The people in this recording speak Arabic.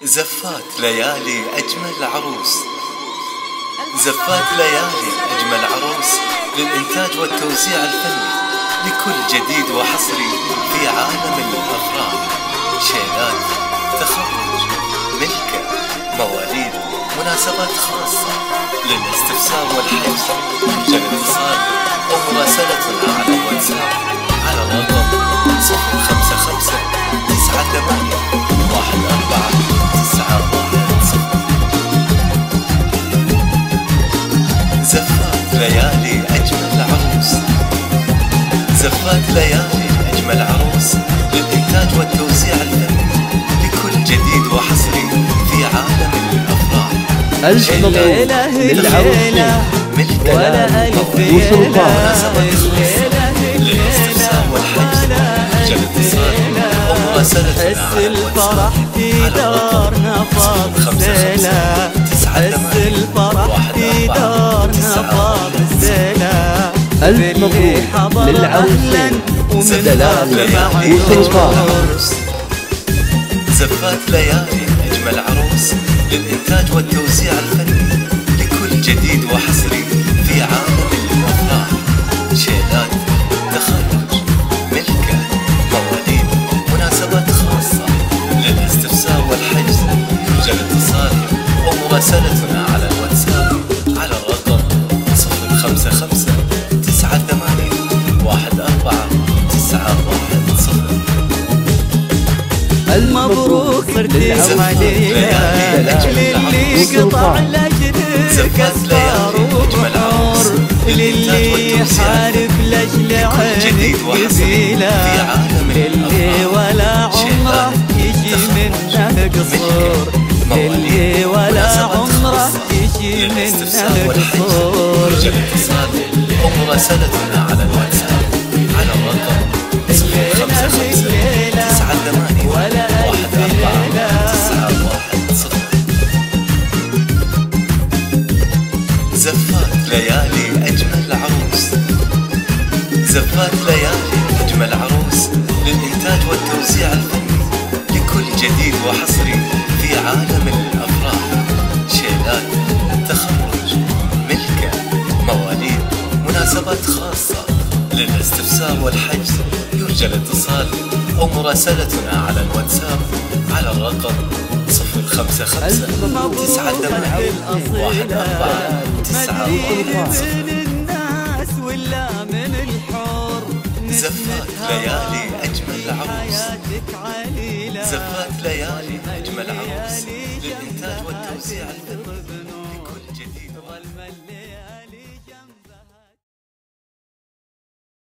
زفات ليالي أجمل عروس. زفات ليالي أجمل عروس للإنتاج والتوزيع الفني لكل جديد وحصري في عالم الأفراح، شيلات، تخرج، ملكة، مواليد، مناسبات خاصة. للاستفسار والحجز يرجى الاتصال أو مراسلتنا على الواتساب على الرقم 055 98 14910. زفات ليالي أجمل عروس. زفات ليالي أجمل عروس للإنتاج والتوزيع الفني لكل جديد وحصري في عالم الأفراح. ألف مبروك للعروسين ولا ألف للاستفسار والحجز يرجى الاتصال أو مراسلتنا على الواتساب على الرقم 055 98 ألف مبروك للعروسين دلال وسلطان. زفات ليالي أجمل عروس للإنتاج والتوزيع الفني لكل جديد وحصري في عالم الأفراح، شيلات، تخرج، ملكة، مواليد، مناسبات خاصة. للاستفسار والحجز يرجى الاتصال أو مراسلتنا على الواتساب على الرقم 055 98 14910. مبروك صرتي عليها للي قطع لاجلك اسفار وبحور، للي حارب لاجل عينك قبيله، للي ولا عمره يجي منه قصور، للي ولا عمره يجي منه قصور. يرجى الاتصال أو مراسلتنا على الواتساب على الرقم 055 98 14910. زفات ليالي أجمل عروس. زفات ليالي أجمل عروس للإنتاج والتوزيع الفني لكل جديد وحصري في عالم الأفراح، شيلات، تخرج، ملكة، مواليد، مناسبات خاصة. للاستفسار والحجز يرجى الاتصال أو مراسلتنا على الواتساب على الرقم 055 98 14910. زفات ليالي أجمل عروس. زفات ليالي أجمل عروس للإنتاج والتوزيع الفني